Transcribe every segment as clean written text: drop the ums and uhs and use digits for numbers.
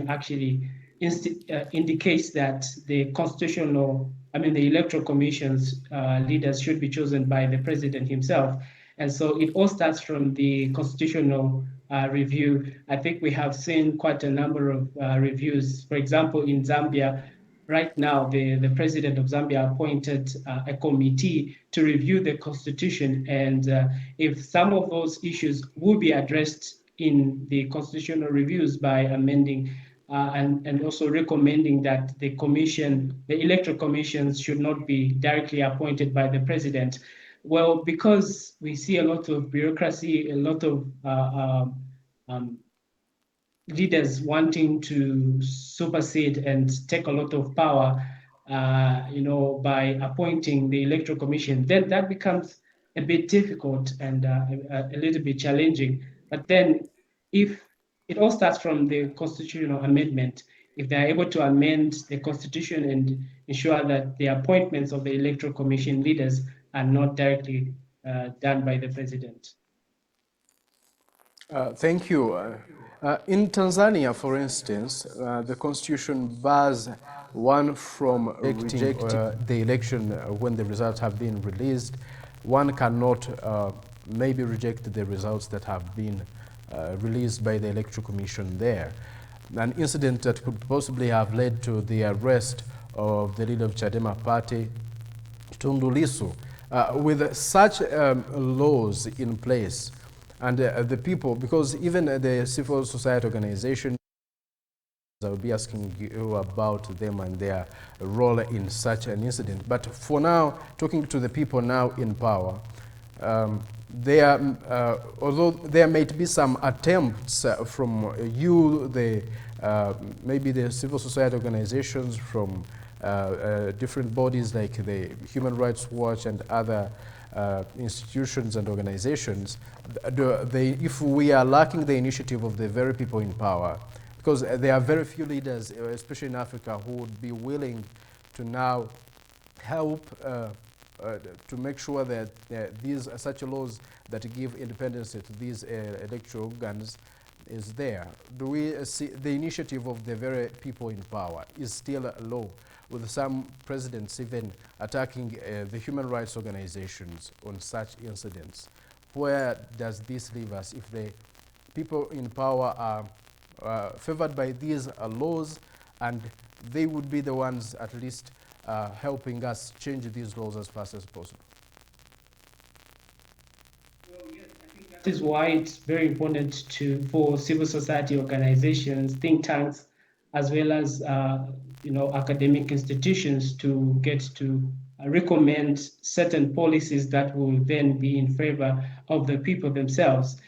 actually indicates that the the electoral commission's leaders should be chosen by the president himself. And so it all starts from the constitutional review. I think we have seen quite a number of reviews. For example, in Zambia, right now, the president of Zambia appointed a committee to review the constitution. And if some of those issues will be addressed in the constitutional reviews by amending and also recommending that the electoral commissions should not be directly appointed by the president. Well, because we see a lot of bureaucracy, a lot of um, leaders wanting to supersede and take a lot of power, by appointing the electoral commission, then that becomes a bit difficult and a little bit challenging. But then, if it all starts from the constitutional amendment, if they are able to amend the constitution and ensure that the appointments of the electoral commission leaders are not directly done by the president. Thank you. In Tanzania, for instance, the constitution bars one from rejecting the election when the results have been released. One cannot maybe reject the results that have been released by the electoral commission there. An incident that could possibly have led to the arrest of the leader of Chadema party, Tundu Lissu. With such laws in place, and the people, because even the civil society organization, I will be asking you about them and their role in such an incident. But for now, talking to the people now in power, although there might be some attempts from you, maybe the civil society organizations, from different bodies like the Human Rights Watch and other institutions and organizations, if we are lacking the initiative of the very people in power, because there are very few leaders, especially in Africa, who would be willing to now help to make sure that these such laws that give independence to these electoral organs is there. Do we see the initiative of the very people in power is still low, with some presidents even attacking the human rights organizations on such incidents? Where does this leave us if the people in power are favored by these laws, and they would be the ones at least helping us change these laws as fast as possible? Well, yes, I think that is why it's very important for civil society organizations, think tanks, as well as academic institutions to get to recommend certain policies that will then be in favor of the people themselves.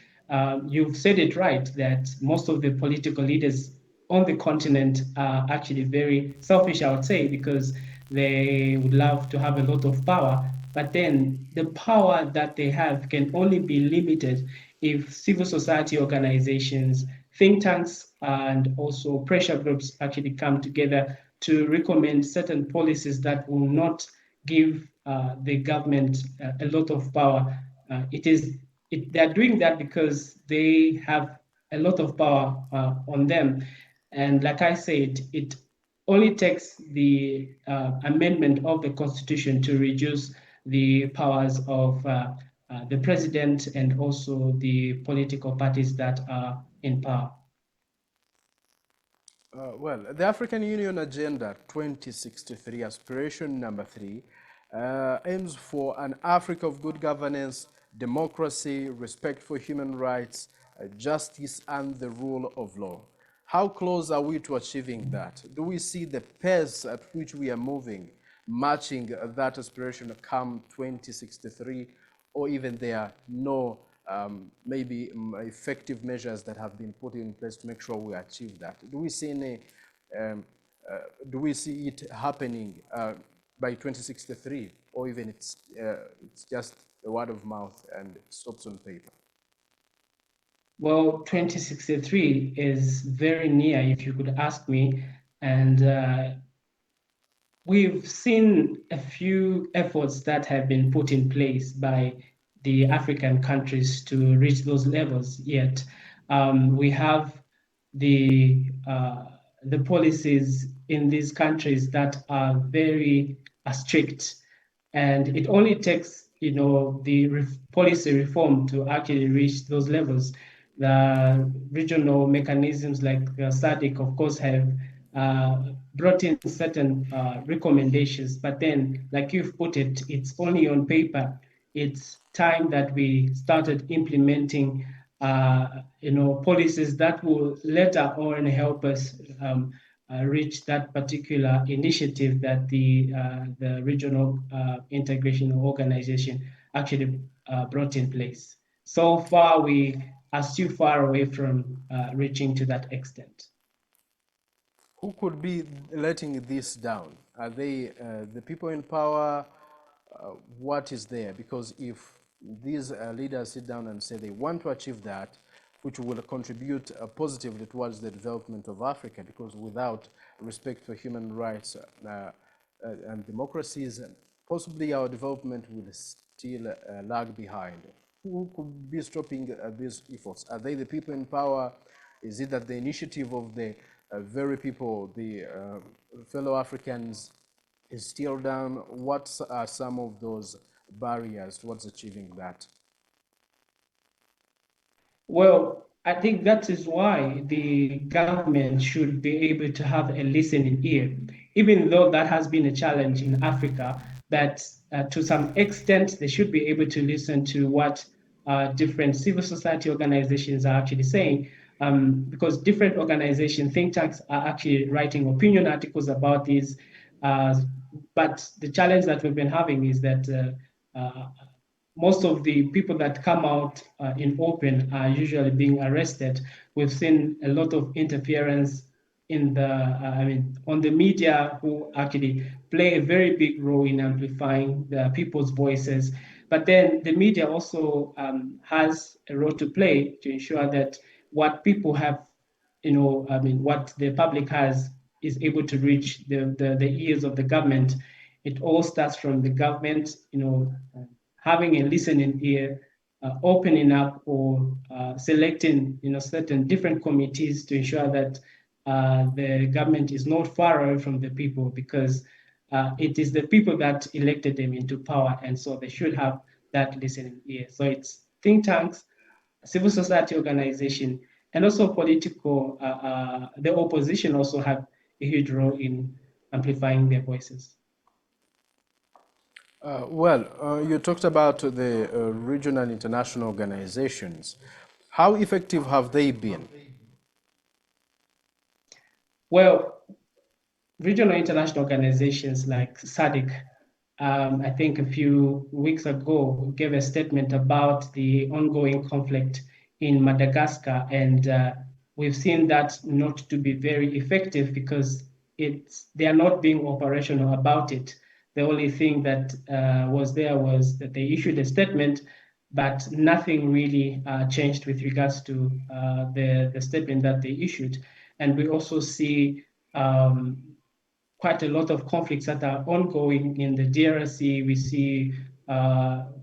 You've said it right that most of the political leaders on the continent are actually very selfish, I would say, because they would love to have a lot of power. But then the power that they have can only be limited if civil society organizations, think tanks, and also pressure groups actually come together to recommend certain policies that will not give the government a lot of power. They're doing that because they have a lot of power on them. And like I said, it only takes the amendment of the Constitution to reduce the powers of the president and also the political parties that are in power. Well, the African Union Agenda 2063, aspiration number 3, aims for an Africa of good governance, democracy, respect for human rights, justice, and the rule of law. How close are we to achieving that? Do we see the pace at which we are moving, matching that aspiration come 2063, or even there are no maybe effective measures that have been put in place to make sure we achieve that? Do we see any? Do we see it happening by 2063, or even it's just a word of mouth and it stops on paper? Well, 2063 is very near, if you could ask me, and we've seen a few efforts that have been put in place by the African countries to reach those levels. Yet we have the the policies in these countries that are very strict. And it only takes, the policy reform to actually reach those levels. The regional mechanisms like SADC, of course, have brought in certain recommendations, but then, like you've put it, it's only on paper. It's time that we started implementing, policies that will later on help us reach that particular initiative that the regional integration organization actually brought in place. So far, we are still far away from reaching to that extent. Who could be letting this down? Are they the people in power? What is there? Because if these leaders sit down and say they want to achieve that, which will contribute positively towards the development of Africa, because without respect for human rights and democracies, possibly our development will still lag behind. Who could be stopping these efforts? Are they the people in power? Is it that the initiative of the very people, the fellow Africans, is still down? What are some of those barriers towards achieving that? Well, I think that is why the government should be able to have a listening ear, even though that has been a challenge in Africa, that to some extent they should be able to listen to what different civil society organizations are actually saying, because different organizations, think tanks are actually writing opinion articles about these. Uh, but the challenge that we've been having is that most of the people that come out in open are usually being arrested. We've seen a lot of interference in on the media, who actually play a very big role in amplifying the people's voices. But then the media also has a role to play to ensure that what people have, what the public has is able to reach the ears of the government. It all starts from the government, having a listening ear, opening up or selecting, certain different committees to ensure that the government is not far away from the people, because it is the people that elected them into power, and so they should have that listening ear. So it's think tanks, civil society organization, and also political. The opposition also have a huge role in amplifying their voices. You talked about the regional international organizations. How effective have they been? Well, regional international organizations like SADC, I think a few weeks ago, gave a statement about the ongoing conflict in Madagascar, and we've seen that not to be very effective, because they are not being operational about it. The only thing that was there was that they issued a statement, but nothing really changed with regards to the statement that they issued. And we also see quite a lot of conflicts that are ongoing in the DRC. We see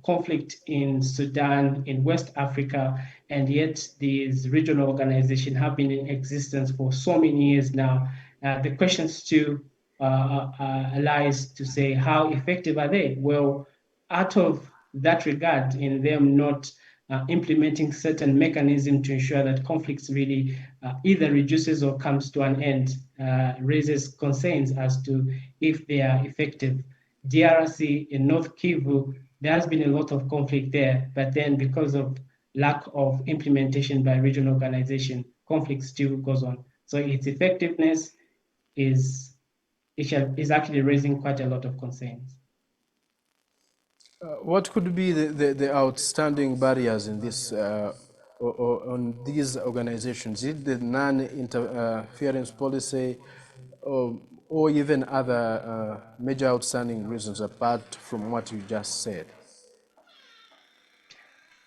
conflict in Sudan, in West Africa, and yet these regional organizations have been in existence for so many years now. The question still lies to say, how effective are they? Well, out of that regard, in them not implementing certain mechanism to ensure that conflicts really either reduces or comes to an end, raises concerns as to if they are effective. DRC in North Kivu, there has been a lot of conflict there, but then because of lack of implementation by regional organization, conflict still goes on. So its effectiveness is is actually raising quite a lot of concerns. What could be the outstanding barriers in this on these organizations? Is it the non-interference policy, or even other major outstanding reasons apart from what you just said?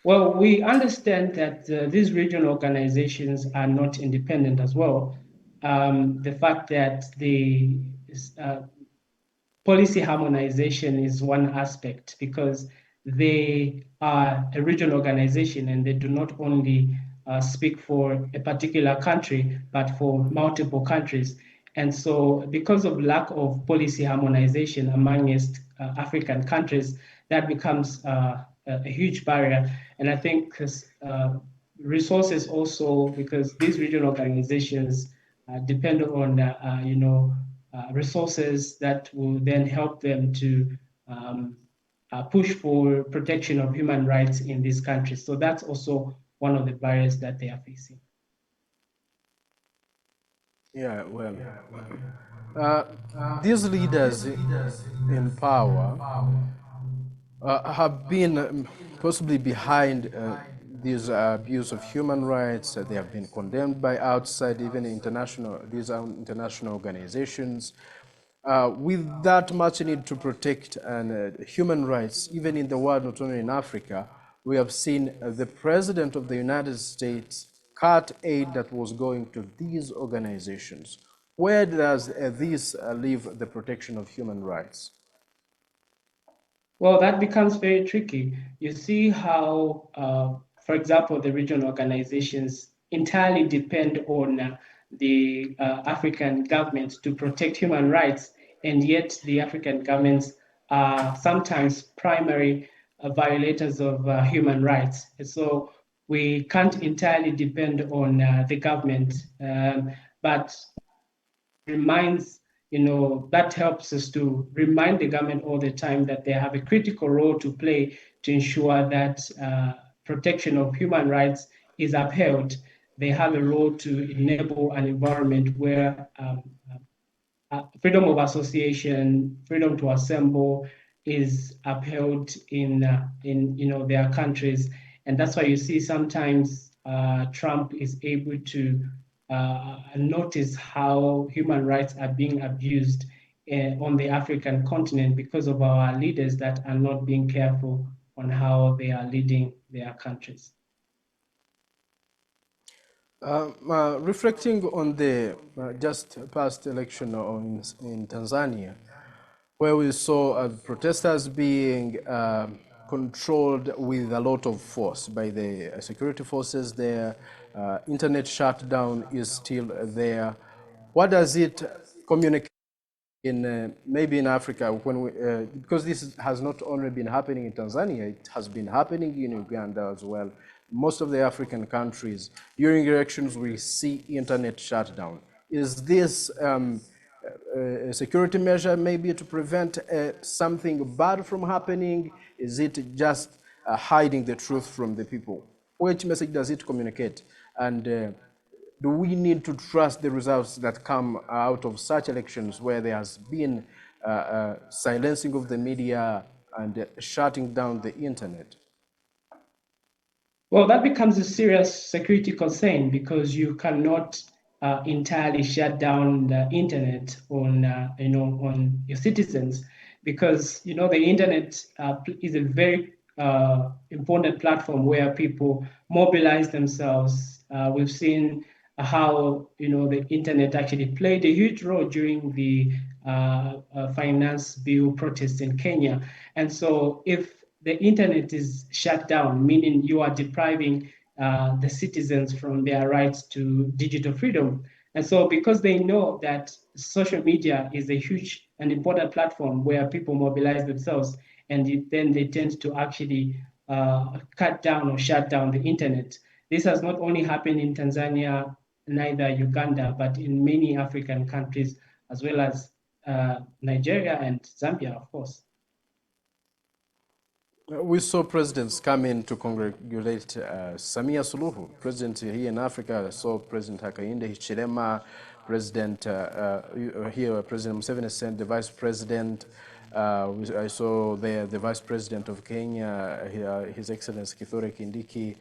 Well, we understand that these regional organizations are not independent as well. The fact that the uh, policy harmonization is one aspect, because they are a regional organization and they do not only speak for a particular country, but for multiple countries. And so, because of lack of policy harmonization amongst African countries, that becomes a huge barrier. And I think resources also, because these regional organizations depend on resources that will then help them to push for protection of human rights in these countries. So that's also one of the barriers that they are facing. Yeah, well, uh, these leaders in power have been possibly behind this abuse of human rights. They have been condemned by outside, even international, these are international organizations. With that much need to protect human rights, even in the world, not only in Africa, we have seen the President of the United States cut aid that was going to these organizations. Where does this leave the protection of human rights? Well, that becomes very tricky. You see how, for example, the regional organizations entirely depend on the African governments to protect human rights, and yet the African governments are sometimes primary violators of human rights. And so we can't entirely depend on the government, but reminds, that helps us to remind the government all the time that they have a critical role to play to ensure that protection of human rights is upheld. They have a role to enable an environment where freedom of association, freedom to assemble is upheld in their countries, and that's why you see sometimes Trump is able to notice how human rights are being abused on the African continent because of our leaders that are not being careful on how they are leading their countries. Reflecting on the just past election in Tanzania, where we saw protesters being controlled with a lot of force by the security forces there. Internet shutdown is still there. What does it communicate in maybe in Africa when because this has not only been happening in Tanzania, it has been happening in Uganda as well. Most of the African countries, during elections, we see internet shutdown. Is this a security measure maybe to prevent something bad from happening? Is it just hiding the truth from the people? Which message does it communicate? And do we need to trust the results that come out of such elections where there has been silencing of the media and shutting down the internet? Well, that becomes a serious security concern because you cannot entirely shut down the internet on your citizens, because the internet is a very important platform where people mobilize themselves. We've seen how the internet actually played a huge role during the finance bill protests in Kenya, and so if the internet is shut down, meaning you are depriving the citizens from their rights to digital freedom. And so, because they know that social media is a huge and important platform where people mobilize themselves, and then they tend to actually cut down or shut down the internet. This has not only happened in Tanzania, neither Uganda, but in many African countries, as well as Nigeria and Zambia, of course. We saw presidents come in to congratulate Samia Suluhu, president here in Africa. I saw President Hakainde Hichilema, President here, President Museveni sent the vice president. I saw the vice president of Kenya, His Excellency Kithure Kindiki,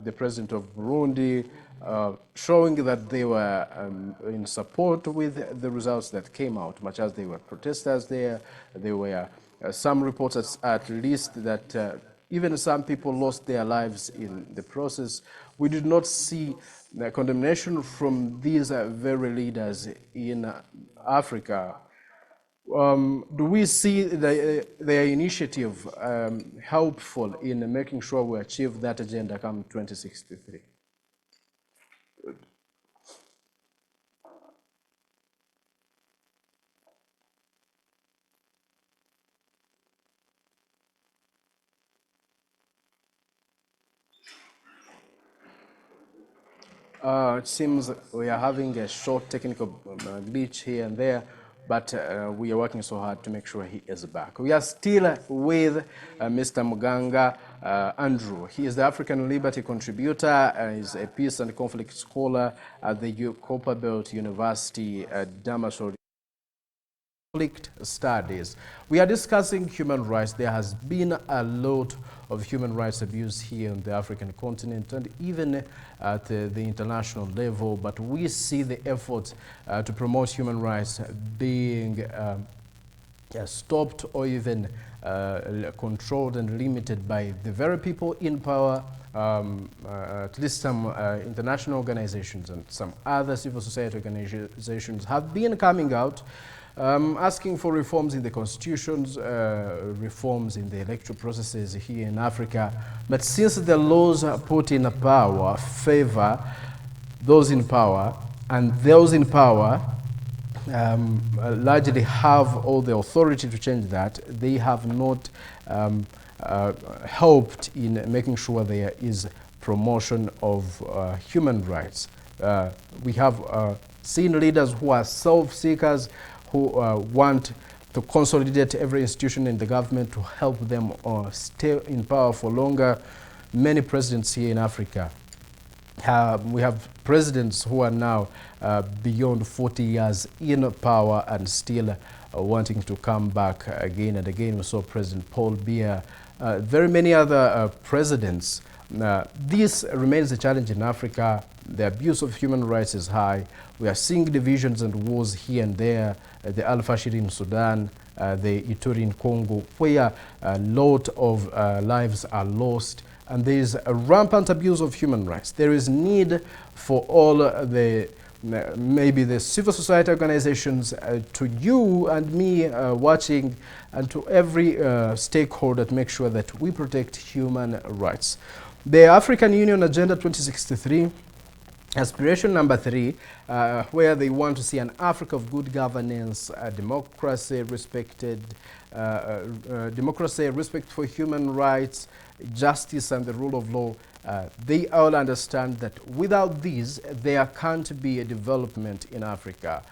the president of Burundi, showing that they were in support with the results that came out, much as they were protesters there. They were some reports at least that even some people lost their lives in the process. We did not see the condemnation from these very leaders in Africa. Do we see their initiative helpful in making sure we achieve that agenda come 2063? It seems we are having a short technical glitch here and there, but we are working so hard to make sure he is back. We are still with Mr. Muganga Andrew. He is the African Liberty Contributor and is a peace and conflict scholar at the Copperbelt University at Hammarskjold conflict studies. We are discussing human rights. There has been a lot of human rights abuse here on the African continent and even at the international level, but we see the efforts to promote human rights being stopped or even controlled and limited by the very people in power. At least some international organizations and some other civil society organizations have been coming out asking for reforms in the constitutions, reforms in the electoral processes here in Africa. But since the laws put in power favor those in power, and those in power largely have all the authority to change that, they have not helped in making sure there is promotion of human rights. We have seen leaders who are self-seekers, who want to consolidate every institution in the government to help them stay in power for longer. Many presidents here in Africa, we have presidents who are now beyond 40 years in power and still wanting to come back again and again. We saw President Paul Biya, very many other presidents. This remains a challenge in Africa. The abuse of human rights is high. We are seeing divisions and wars here and there. The Al-Fashir in Sudan, the Ituri in Congo, where a lot of lives are lost. And there is a rampant abuse of human rights. There is need for all the, maybe the civil society organizations, to you and me watching, and to every stakeholder to make sure that we protect human rights. The African Union Agenda 2063, aspiration number 3, where they want to see an Africa of good governance, democracy, respected, democracy, respect for human rights, justice and the rule of law. They all understand that without these, there can't be a development in Africa.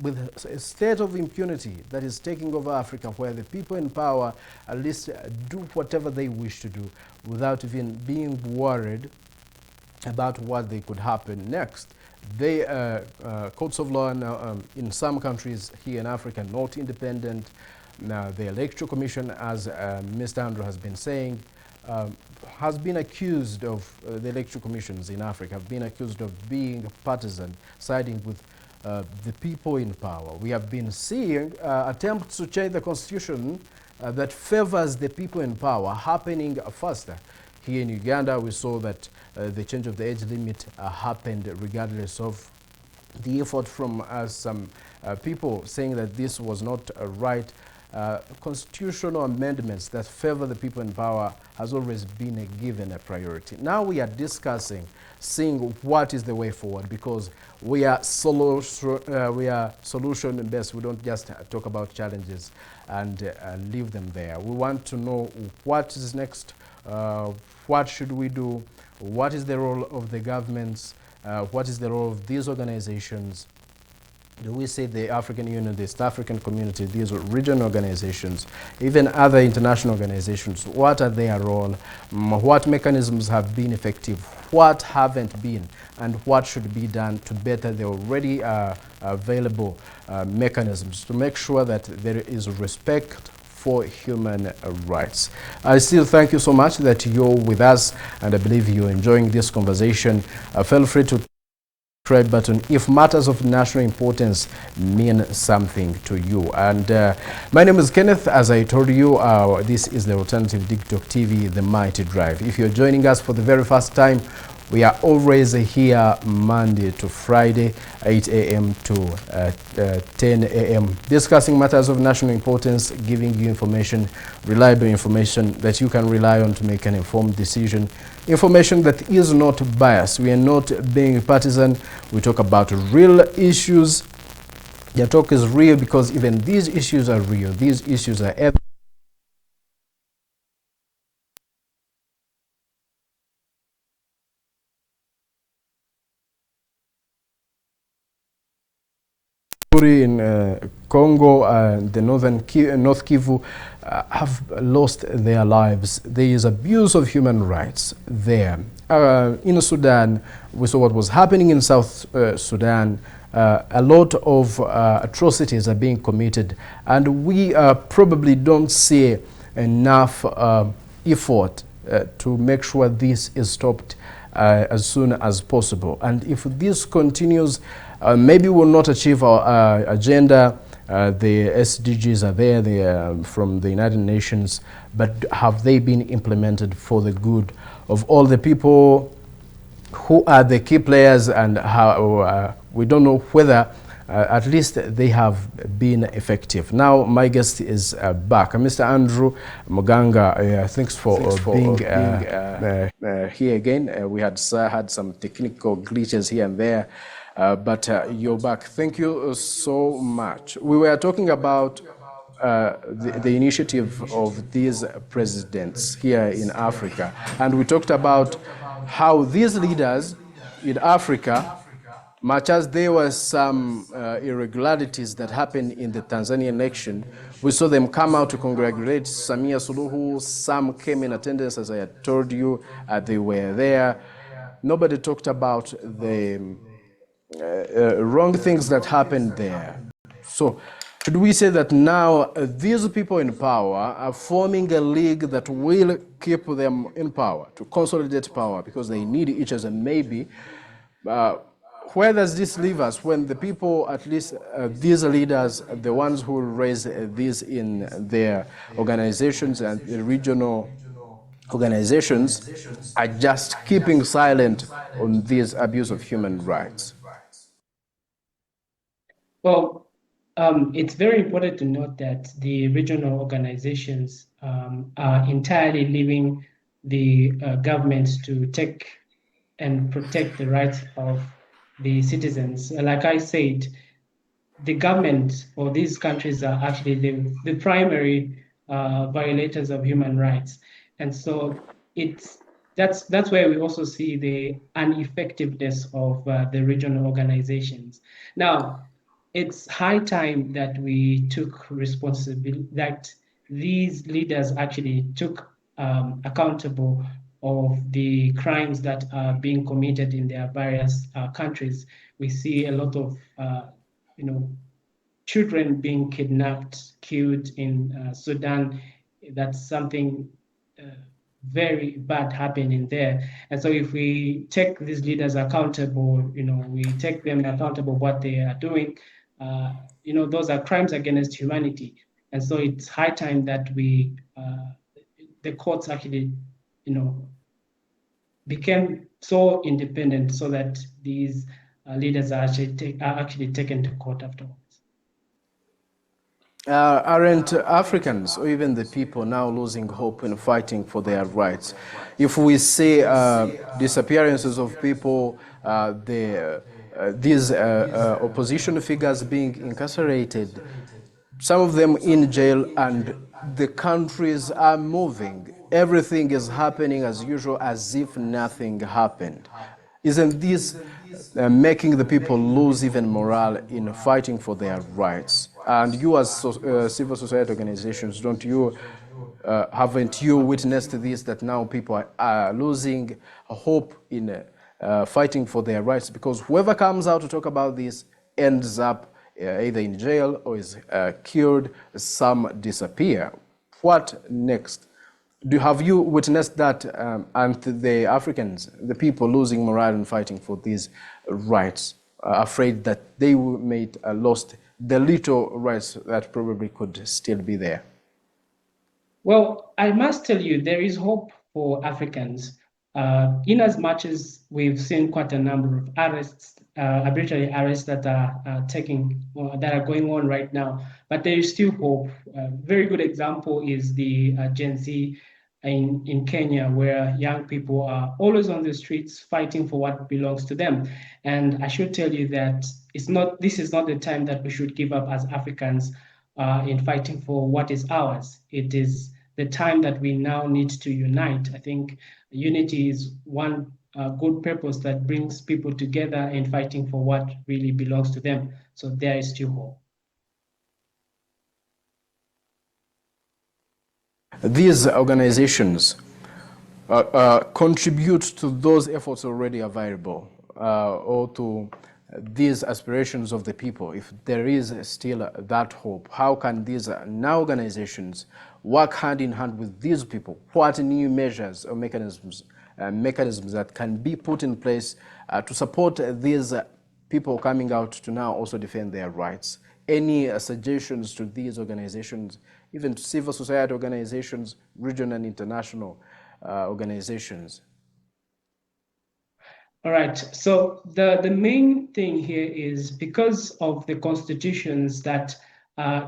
With a state of impunity that is taking over Africa, where the people in power at least do whatever they wish to do without even being worried about what they could happen next. The courts of law now, in some countries here in Africa, not independent. Now, the Electoral Commission, as Mr. Andrew has been saying, has been accused of, the electoral commissions in Africa have been accused of being partisan, siding with the people in power. We have been seeing attempts to change the constitution that favors the people in power happening faster. Here in Uganda, we saw that the change of the age limit happened regardless of the effort from some people saying that this was not right. Constitutional amendments that favor the people in power has always been given a priority. Now we are discussing, seeing what is the way forward, because we are solution based. We don't just talk about challenges and leave them there. We want to know what is next, what should we do, what is the role of the governments, what is the role of these organizations. Do we say the African Union, the East African Community, these regional organizations, even other international organizations, what are their role? What mechanisms have been effective? What haven't been? And what should be done to better the already available mechanisms to make sure that there is respect for human rights. I still thank you so much that you're with us, and I believe you're enjoying this conversation. Feel free to subscribe button if matters of national importance mean something to you. And my name is Kenneth. As I told you, this is the alternative TikTok TV, the Mighty Drive. If you're joining us for the very first time, We are always here Monday to Friday, 8 a.m. to 10 a.m. discussing matters of national importance, giving you information, reliable information that you can rely on to make an informed decision. Information that is not biased. We are not being partisan. We talk about real issues. The talk is real because even these issues are real. These issues are in Congo and the North Kivu have lost their lives. There is abuse of human rights there. In Sudan, we saw what was happening in South Sudan. A lot of atrocities are being committed, and we probably don't see enough effort to make sure this is stopped as soon as possible. And if this continues, maybe we'll not achieve our agenda. The SDGs are there, they are from the United Nations, but have they been implemented for the good of all the people who are the key players, and how we don't know whether at least they have been effective. Now my guest is back, Mr. Andrew Muganga. Thanks for being here again. We had some technical glitches here and there, but you're back. Thank you so much. We were talking about the initiative of these presidents here in Africa, and we talked about how these leaders in Africa, much as there were some irregularities that happened in the Tanzanian election, we saw them come out to congratulate Samia Suluhu. Some came in attendance, as I had told you, they were there. Nobody talked about the wrong things that happened there. So should we say that now these people in power are forming a league that will keep them in power, to consolidate power, because they need each other? Maybe where does this leave us when the people, at least these leaders, the ones who raise this in their organizations and the regional organizations, are just keeping silent on this abuse of human rights? Well, it's very important to note that the regional organizations are entirely leaving the governments to take and protect the rights of the citizens. Like I said, the government or these countries are actually the primary violators of human rights. And so that's where we also see the ineffectiveness of the regional organizations. Now, it's high time that we took responsibility, that these leaders actually took accountable of the crimes that are being committed in their various countries. We see a lot of you know, children being kidnapped, killed in Sudan. That's something very bad happening there. And so if we take these leaders accountable, we take them accountable what they are doing, those are crimes against humanity. And so it's high time that the courts actually, became so independent so that these leaders are actually taken to court afterwards. Aren't Africans or even the people now losing hope in fighting for their rights? If we see disappearances of people, these opposition figures being incarcerated, some of them in jail, and the countries are moving, everything is happening as usual, as if nothing happened. Isn't this making the people lose even morale in fighting for their rights? And you as civil society organizations, haven't you witnessed this, that now people are losing hope in fighting for their rights? Because whoever comes out to talk about this ends up either in jail or is killed, some disappear. What next? Have you witnessed that, and the Africans, the people losing morale and fighting for these rights, afraid that they may lost the little rights that probably could still be there? Well, I must tell you, there is hope for Africans. In as much as we've seen quite a number of arrests, arbitrary arrests that are that are going on right now, but there is still hope. A very good example is the Gen Z in Kenya, where young people are always on the streets fighting for what belongs to them. And I should tell you that this is not the time that we should give up as Africans in fighting for what is ours. It is the time that we now need to unite. I think unity is one good purpose that brings people together in fighting for what really belongs to them. So there is still hope. These organizations contribute to those efforts already available or to these aspirations of the people. If there is still that hope, how can these now organizations work hand in hand with these people? What new measures or mechanisms that can be put in place to support these people coming out to now also defend their rights? Any suggestions to these organizations, even to civil society organizations, regional and international organizations? All right. So the main thing here is because of the constitutions that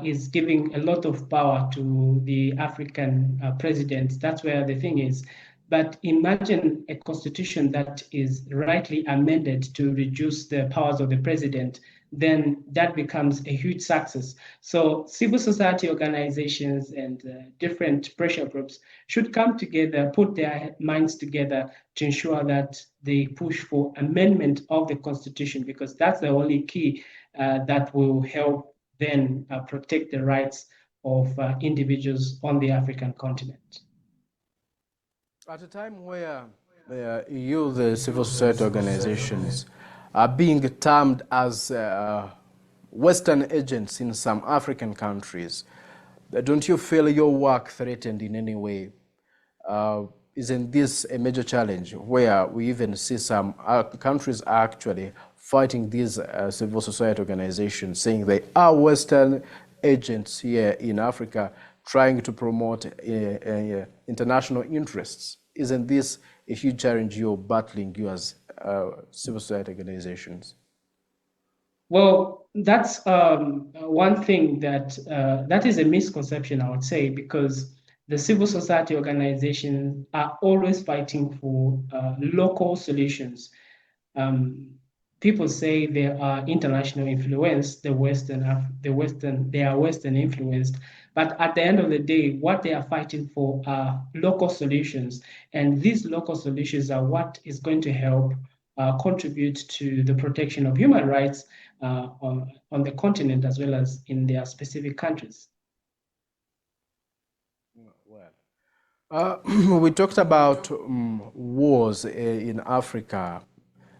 is giving a lot of power to the African president. That's where the thing is. But imagine a constitution that is rightly amended to reduce the powers of the president, then that becomes a huge success. So civil society organizations and different pressure groups should come together, put their minds together to ensure that they push for amendment of the constitution, because that's the only key that will help then protect the rights of individuals on the African continent. At a time where the civil society organizations, are being termed as Western agents in some African countries, don't you feel your work threatened in any way? Isn't this a major challenge where we even see some countries are actually fighting these civil society organizations, saying they are Western agents here in Africa trying to promote international interests? Isn't this a huge challenge you're battling, you as civil society organizations? Well, that's one thing that is a misconception, I would say, because the civil society organizations are always fighting for local solutions. Um, People say they are international influenced, they are Western influenced, but at the end of the day, what they are fighting for are local solutions, and these local solutions are what is going to help contribute to the protection of human rights on the continent as well as in their specific countries. We talked about wars in Africa,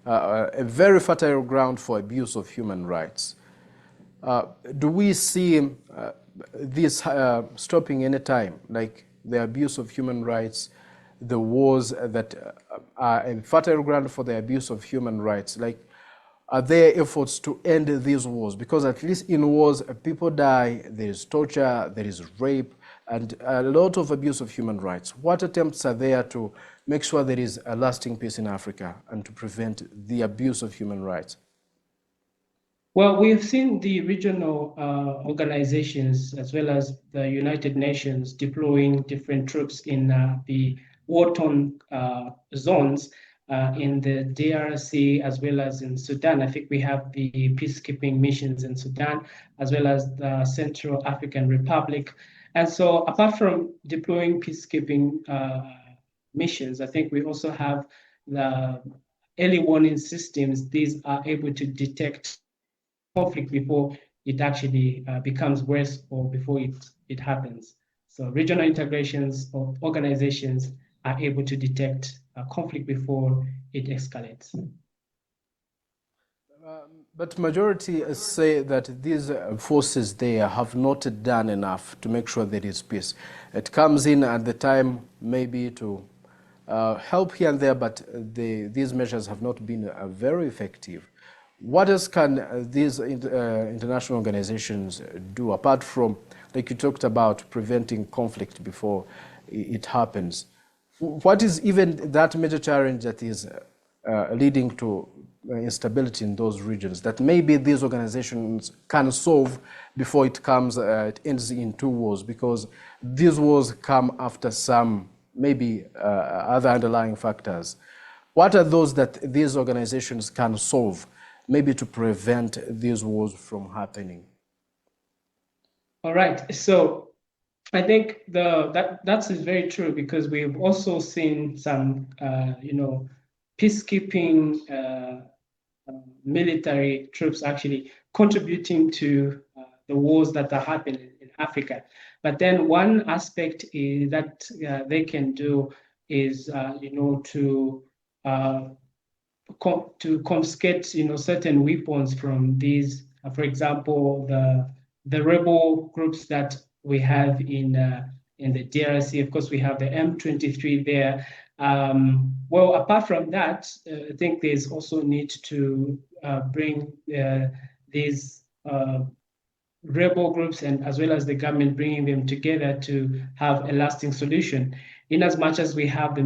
a very fertile ground for abuse of human rights. Do we see this stopping any time, like the abuse of human rights, the wars that are a fertile ground for the abuse of human rights? Like, are there efforts to end these wars? Because at least in wars, people die, there is torture, there is rape, and a lot of abuse of human rights. What attempts are there to make sure there is a lasting peace in Africa and to prevent the abuse of human rights? Well, we have seen the regional organizations as well as the United Nations deploying different troops in the war-torn zones in the DRC as well as in Sudan. I think we have the peacekeeping missions in Sudan as well as the Central African Republic. And so apart from deploying peacekeeping missions, I think we also have the early warning systems. These are able to detect conflict before it actually becomes worse or before it happens. So regional integrations or organizations are able to detect conflict before it escalates. But majority say that these forces there have not done enough to make sure there is peace. It comes in at the time maybe to help here and there, but these measures have not been very effective. What else can these international organizations do apart from, like you talked about, preventing conflict before it happens? What is even that major challenge that is leading to instability in those regions that maybe these organizations can solve before it comes, it ends in two wars, because these wars come after some maybe other underlying factors. What are those that these organizations can solve, maybe to prevent these wars from happening? All right. So I think that is very true, because we've also seen some peacekeeping military troops actually contributing to the wars that are happening in Africa. But then one aspect is that they can do is to confiscate certain weapons from these, for example, the rebel groups that we have in the DRC. Of course, we have the M23 there. Well, apart from that, I think there's also need to bring these rebel groups, and as well as the government, bringing them together to have a lasting solution. In as much as we have the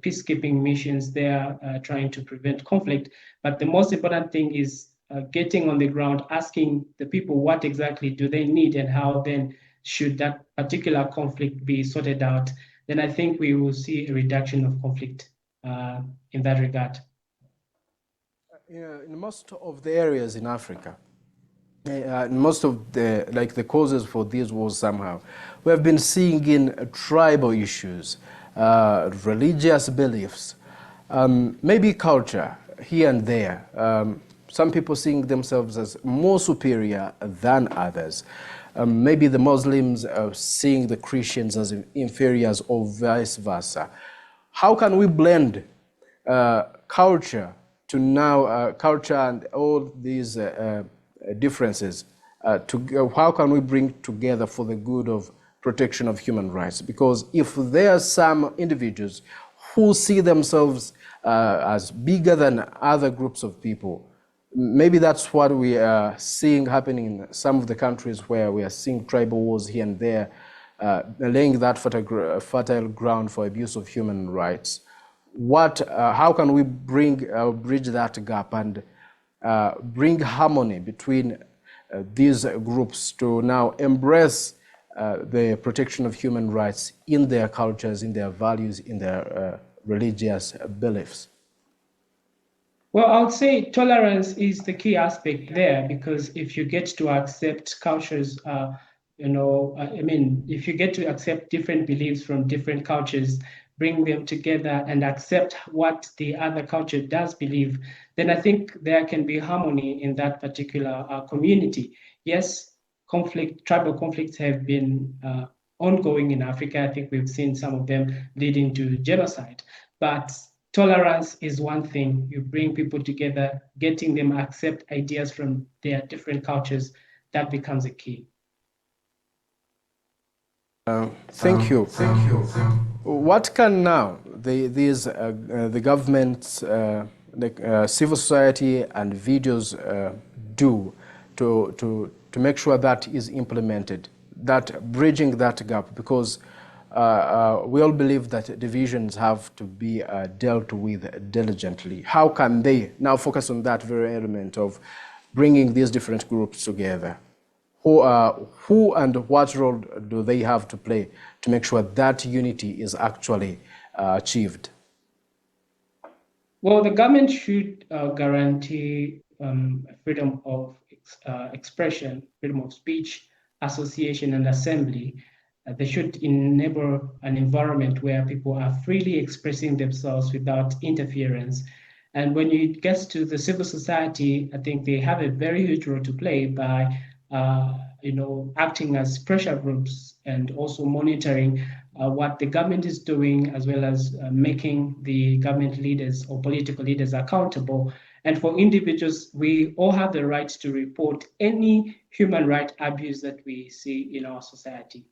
peacekeeping missions there trying to prevent conflict, but the most important thing is getting on the ground, asking the people what exactly do they need and how then should that particular conflict be sorted out. Then I think we will see a reduction of conflict in that regard. In most of the areas in Africa, most of the causes for these wars somehow, we have been seeing in tribal issues, religious beliefs, maybe culture here and there. Some people seeing themselves as more superior than others. Maybe the Muslims seeing the Christians as inferiors, or vice versa. How can we blend culture to now culture and all these differences? How can we bring together for the good of protection of human rights? Because if there are some individuals who see themselves as bigger than other groups of people, maybe that's what we are seeing happening in some of the countries where we are seeing tribal wars here and there, laying that fertile ground for abuse of human rights. How can we bridge that gap and bring harmony between these groups to now embrace the protection of human rights in their cultures, in their values, in their religious beliefs? Well, I would say tolerance is the key aspect there, because if you get to accept cultures, if you get to accept different beliefs from different cultures, bring them together and accept what the other culture does believe, then I think there can be harmony in that particular community. Yes, tribal conflicts have been ongoing in Africa. I think we've seen some of them leading to genocide, but tolerance is one thing. You bring people together, getting them accept ideas from their different cultures, that becomes a key. Thank you. What can now the government, civil society, and videos do to make sure that is implemented, that bridging that gap? Because we all believe that divisions have to be dealt with diligently. How can they now focus on that very element of bringing these different groups together? Who and what role do they have to play to make sure that unity is actually achieved? Well, the government should guarantee freedom of expression, freedom of speech, association, and assembly. They should enable an environment where people are freely expressing themselves without interference. And when it gets to the civil society, I think they have a very huge role to play by acting as pressure groups and also monitoring what the government is doing, as well as making the government leaders or political leaders accountable. And for individuals, we all have the right to report any human rights abuse that we see in our society.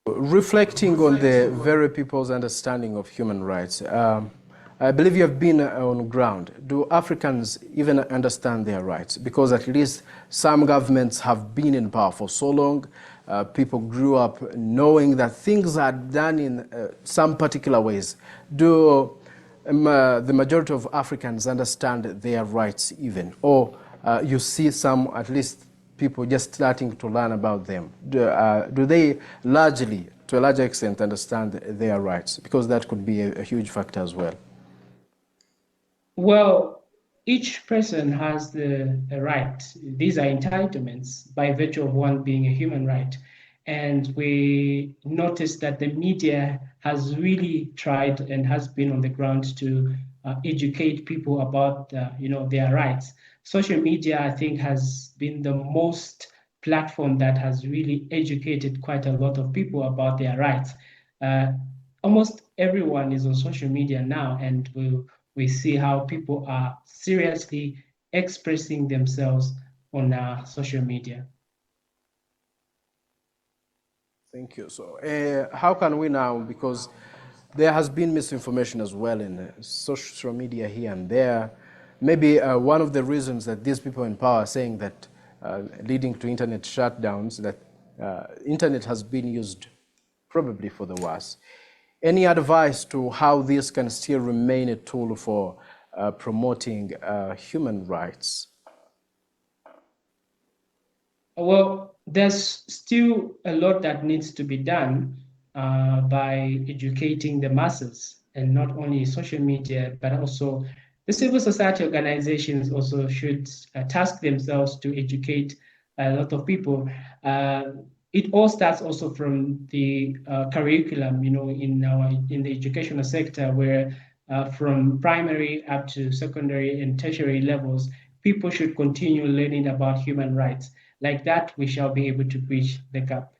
Reflecting on the very people's understanding of human rights, I believe you have been on ground. Do Africans even understand their rights? Because at least some governments have been in power for so long. people grew up knowing that things are done in some particular ways. Do the majority of Africans understand their rights even? Or you see some, at least, people just starting to learn about them? Do they largely, to a larger extent, understand their rights? Because that could be a huge factor as well. Well, each person has a right. These are entitlements by virtue of one being a human right. And we noticed that the media has really tried and has been on the ground to educate people about their rights. Social media, I think, has been the most platform that has really educated quite a lot of people about their rights. Uh, Almost everyone is on social media now, and we see how people are seriously expressing themselves on social media. Thank you. So, how can we now, because there has been misinformation as well in social media here and there, maybe one of the reasons that these people in power are saying that leading to internet shutdowns, that internet has been used probably for the worse. Any advice to how this can still remain a tool for promoting human rights? Well, there's still a lot that needs to be done by educating the masses, and not only social media, but also the civil society organizations also should task themselves to educate a lot of people. Uh, it all starts also from the curriculum, in the educational sector, where from primary up to secondary and tertiary levels, people should continue learning about human rights. Like that, we shall be able to bridge the gap.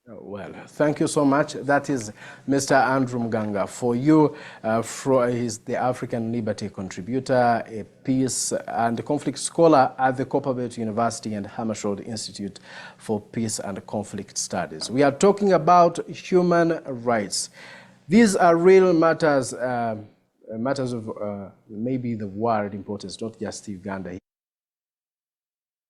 Well, thank you so much. That is Mr. Andrew Muganga. For you, he's the African Liberty Contributor, a peace and conflict scholar at the Copperbelt University and Hammarskjold Institute for Peace and Conflict Studies. We are talking about human rights. These are real matters, matters of maybe the world importance, not just Uganda.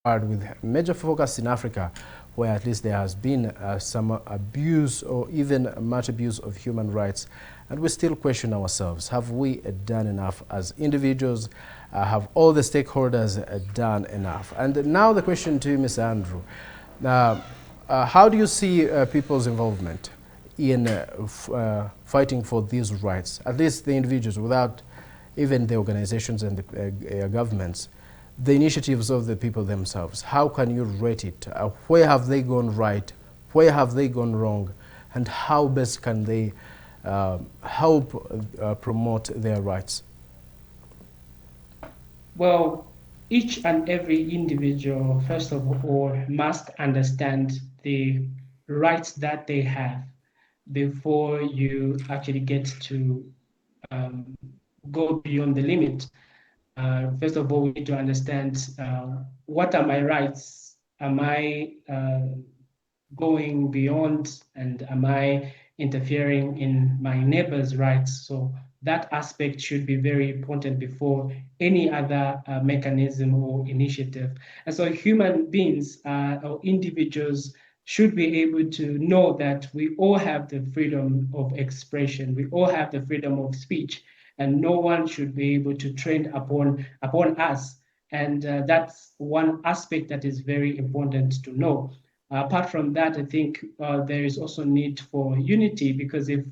With major focus in Africa, where at least there has been some abuse or even much abuse of human rights, and we still question ourselves: have we done enough as individuals? Have all the stakeholders done enough? And now the question to you, Mr. Andrew, how do you see people's involvement in fighting for these rights, at least the individuals, without even the organizations and the governments? The initiatives of the people themselves, how can you rate it? Where have they gone right? Where have they gone wrong? And how best can they help promote their rights? Well, each and every individual, first of all, must understand the rights that they have before you actually get to go beyond the limit. First of all, we need to understand what are my rights? Am I going beyond, and am I interfering in my neighbor's rights? So that aspect should be very important before any other mechanism or initiative. And so human beings or individuals should be able to know that we all have the freedom of expression. We all have the freedom of speech, and no one should be able to trend upon us. And that's one aspect that is very important to know. Apart from that, I think there is also need for unity, because if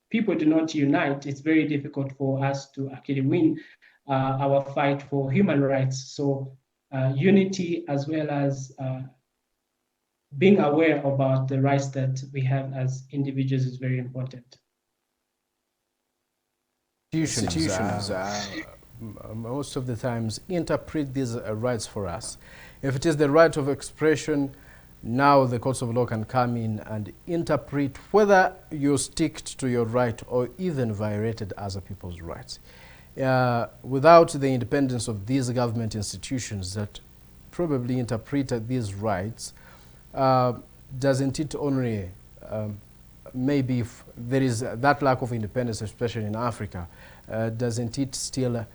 people do not unite, it's very difficult for us to actually win our fight for human rights. So unity, as well as being aware about the rights that we have as individuals, is very important. Institutions most of the times interpret these rights for us. If it is the right of expression, now the courts of law can come in and interpret whether you stick to your right or even violated other people's rights. Without the independence of these government institutions that probably interpret these rights, doesn't it only maybe if there is that lack of independence, especially in Africa, doesn't it still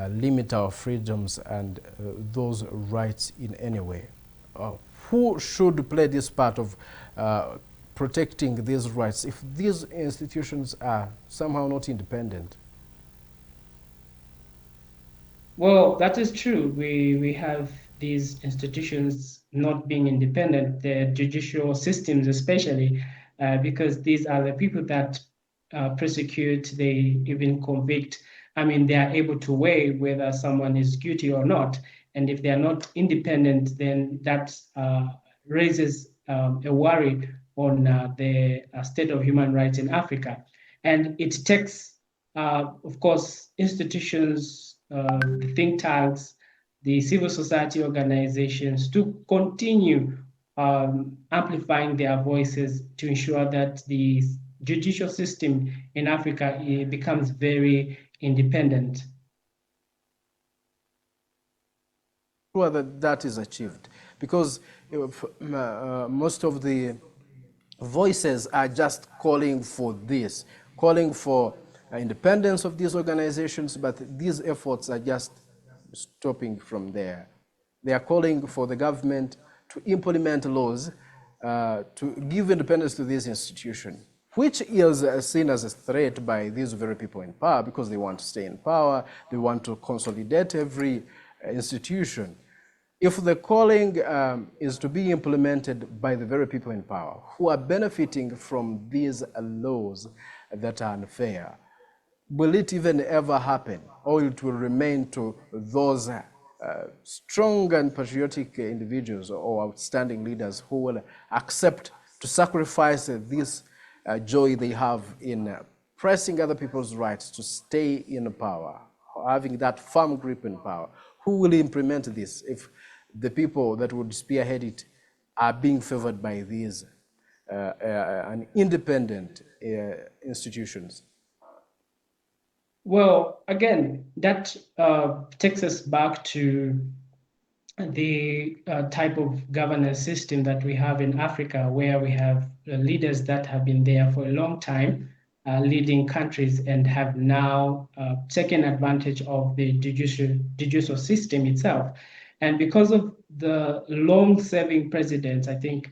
limit our freedoms and those rights in any way? who should play this part of protecting these rights if these institutions are somehow not independent? Well, that is true. We have these institutions not being independent, the judicial systems especially, because these are the people that persecute, they even convict. I mean, they are able to weigh whether someone is guilty or not. And if they are not independent, then that raises a worry on the state of human rights in Africa. And it takes of course, institutions, the think tanks, the civil society organizations to continue amplifying their voices to ensure that the judicial system in Africa becomes very independent. Sure that that is achieved, because most of the voices are just calling for this, calling for independence of these organizations, but these efforts are just stopping from there. They are calling for the government to implement laws to give independence to this institution, which is seen as a threat by these very people in power because they want to stay in power, they want to consolidate every institution. If the calling is to be implemented by the very people in power who are benefiting from these laws that are unfair, will it even ever happen, or it will remain to those strong and patriotic individuals or outstanding leaders who will accept to sacrifice this joy they have in pressing other people's rights to stay in power, having that firm grip in power? Who will implement this if the people that would spearhead it are being favored by these independent institutions? Well, again, that takes us back to the type of governance system that we have in Africa, where we have leaders that have been there for a long time, leading countries, and have now taken advantage of the judicial system itself. And because of the long-serving presidents, I think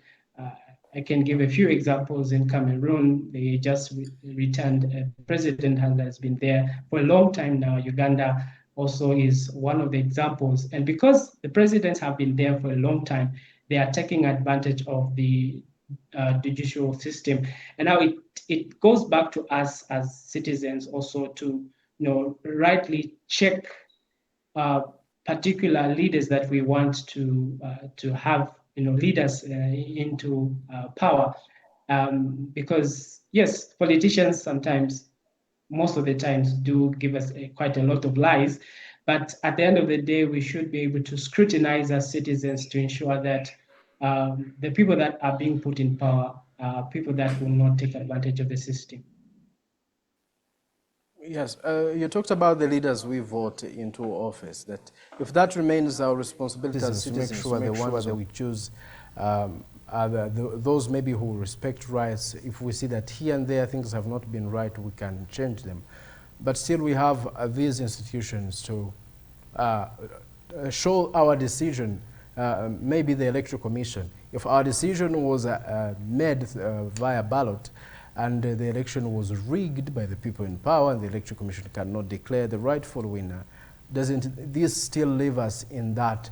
I can give a few examples. In Cameroon, they just returned a president who has been there for a long time now. Uganda also is one of the examples. And because the presidents have been there for a long time, they are taking advantage of the judicial system. And now it goes back to us as citizens also to rightly check particular leaders that we want to have lead us into power, because yes, politicians sometimes, most of the times, do give us quite a lot of lies, but at the end of the day we should be able to scrutinize as citizens to ensure that the people that are being put in power are people that will not take advantage of the system. Yes, you talked about the leaders we vote into office, that if that remains our responsibility as citizens, to make sure the ones that we choose are those maybe who respect rights. If we see that here and there things have not been right, we can change them. But still we have these institutions to show our decision, maybe the Electoral Commission. If our decision was made via ballot, and the election was rigged by the people in power, and the Electoral Commission cannot declare the rightful winner, doesn't this still leave us in that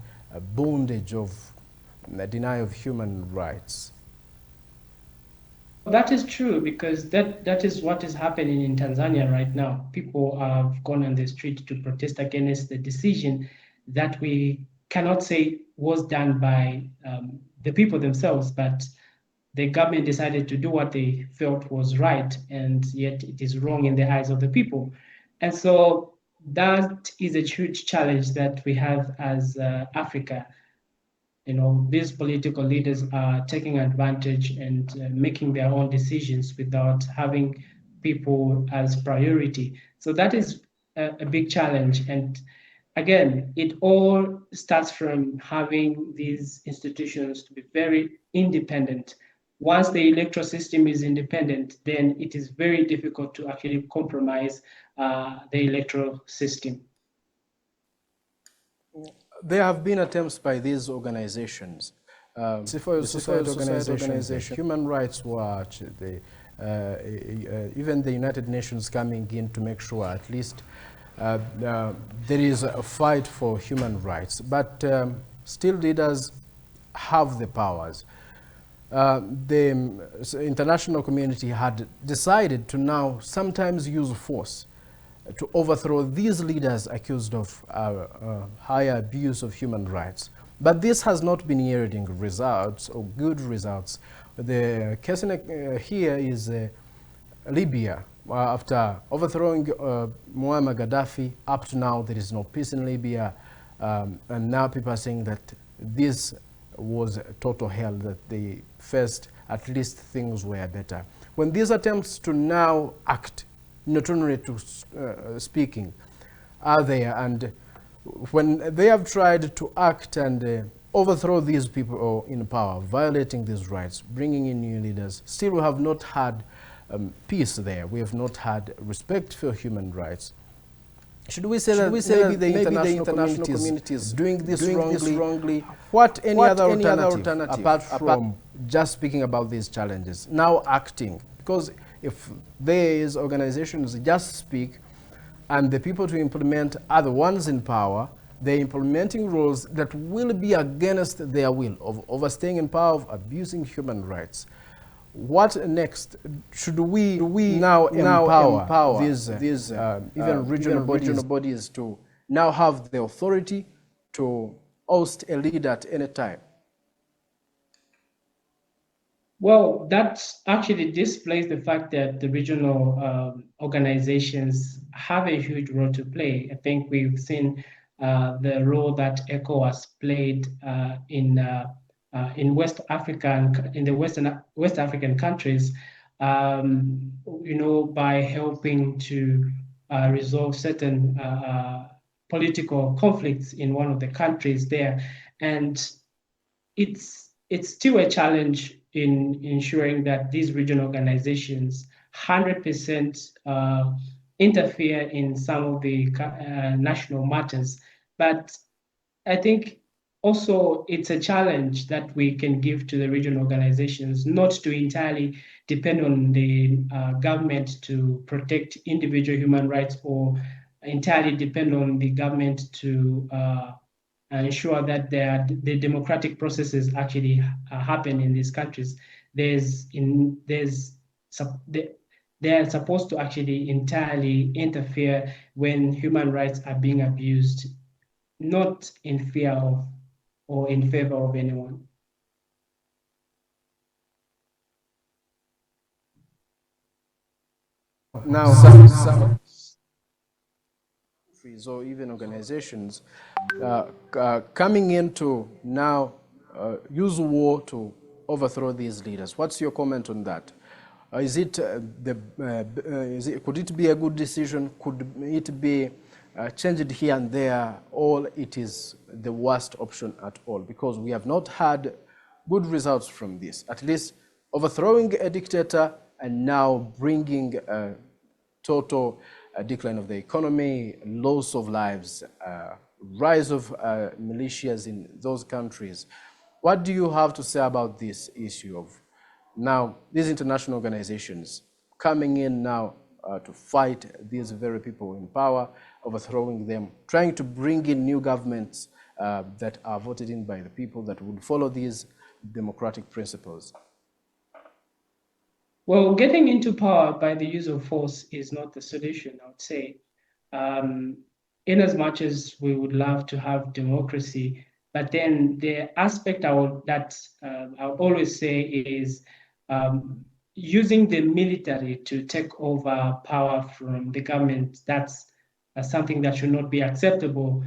bondage of denial of human rights? That is true, because that is what is happening in Tanzania right now. People have gone on the street to protest against the decision that we cannot say was done by the people themselves, but the government decided to do what they felt was right, and yet it is wrong in the eyes of the people. And so that is a huge challenge that we have as Africa. These political leaders are taking advantage and making their own decisions without having people as priority. So that is a big challenge. And again, it all starts from having these institutions to be very independent. Once the electoral system is independent, then it is very difficult to actually compromise the electoral system. There have been attempts by these organizations civil society organizations, human rights watch, even the United Nations coming in to make sure at least there is a fight for human rights. But still leaders have the powers. The international community had decided to now sometimes use force to overthrow these leaders accused of higher abuse of human rights. But this has not been yielding results or good results. The case here is Libya. After overthrowing Muammar Gaddafi, up to now there is no peace in Libya. And now people are saying that this was total hell, that they first at least things were better. When these attempts to now act, not only to speaking, are there, and when they have tried to act and overthrow these people in power, violating these rights, bringing in new leaders, still we have not had peace there. We have not had respect for human rights. Should we say that maybe the international community is doing this wrongly? What any other alternative apart from just speaking about these challenges, now acting? Because if these organizations just speak and the people to implement are the ones in power, they're implementing rules that will be against their will, of overstaying in power, of abusing human rights. What next? Should we now empower these even regional bodies to now have the authority to oust a leader at any time? Well, that actually displays the fact that the regional organizations have a huge role to play. I think we've seen the role that ECOWAS played in West Africa and in the West African countries, by helping to resolve certain political conflicts in one of the countries there. And it's still a challenge in ensuring that these regional organizations 100% interfere in some of the national matters. But I think also it's a challenge that we can give to the regional organizations not to entirely depend on the government to protect individual human rights, or entirely depend on the government to ensure that the democratic processes actually happen in these countries. They're supposed to actually entirely interfere when human rights are being abused, not in fear of or in favor of anyone. Now, some countries or even organizations coming in to now use war to overthrow these leaders. What's your comment on that? Could it be a good decision? Could it be changed here and there, or it is the worst option at all? Because we have not had good results from this. At least overthrowing a dictator and now bringing a total decline of the economy, loss of lives, rise of militias in those countries. What do you have to say about this issue of now these international organizations coming in now to fight these very people in power, overthrowing them, trying to bring in new governments that are voted in by the people that would follow these democratic principles? Well, getting into power by the use of force is not the solution, I would say. In as much as we would love to have democracy, but then the aspect I would always say is using the military to take over power from the government. That's something that should not be acceptable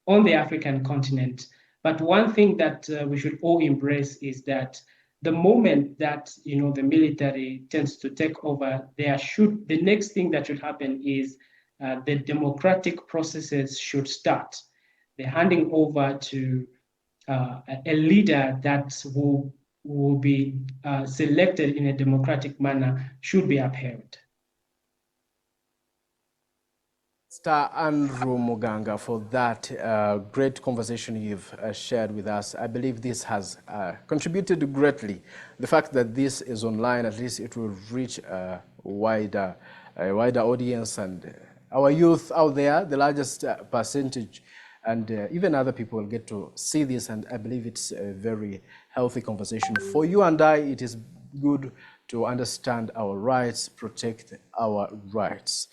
on the African continent. But one thing that we should all embrace is that the moment that the military tends to take over, the next thing that should happen is the democratic processes should start. The handing over to a leader that will be selected in a democratic manner should be upheld. Mr. Andrew Muganga, for that great conversation you've shared with us. I believe this has contributed greatly. The fact that this is online, at least it will reach a wider audience, and our youth out there, the largest percentage, and even other people will get to see this, and I believe it's a very healthy conversation. For you and I, it is good to understand our rights, protect our rights.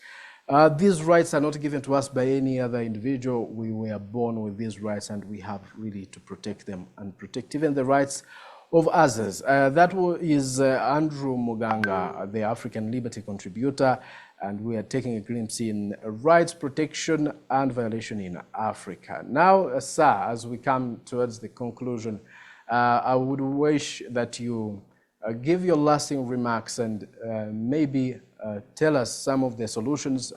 These rights are not given to us by any other individual. We were born with these rights, and we have really to protect them and protect even the rights of others. That is Andrew Muganga, the African Liberty contributor, and we are taking a glimpse in rights protection and violation in Africa. Now, sir, as we come towards the conclusion, I would wish that you give your lasting remarks and maybe tell us some of the solutions,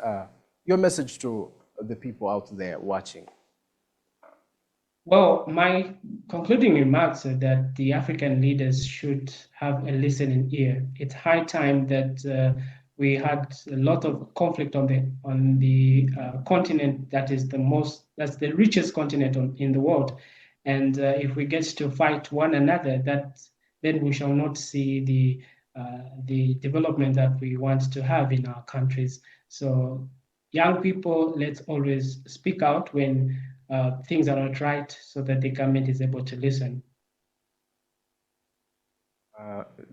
your message to the people out there watching. Well, my concluding remarks are that the African leaders should have a listening ear. It's high time that we had a lot of conflict on the continent that's the richest continent in the world, and if we get to fight one another, then we shall not see the development that we want to have in our countries. So, young people, let's always speak out when things are not right, so that the government is able to listen.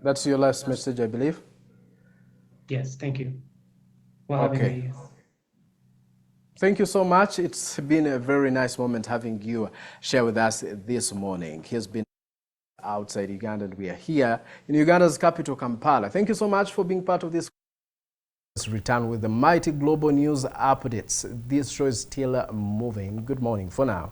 That's your last message, I believe? Yes, thank you for having me. Thank you so much. It's been a very nice moment having you share with us this morning. He has been outside Uganda, and we are here in Uganda's capital, Kampala. Thank you so much for being part of this. Let's return with the mighty global news updates. This show is still moving. Good morning for now.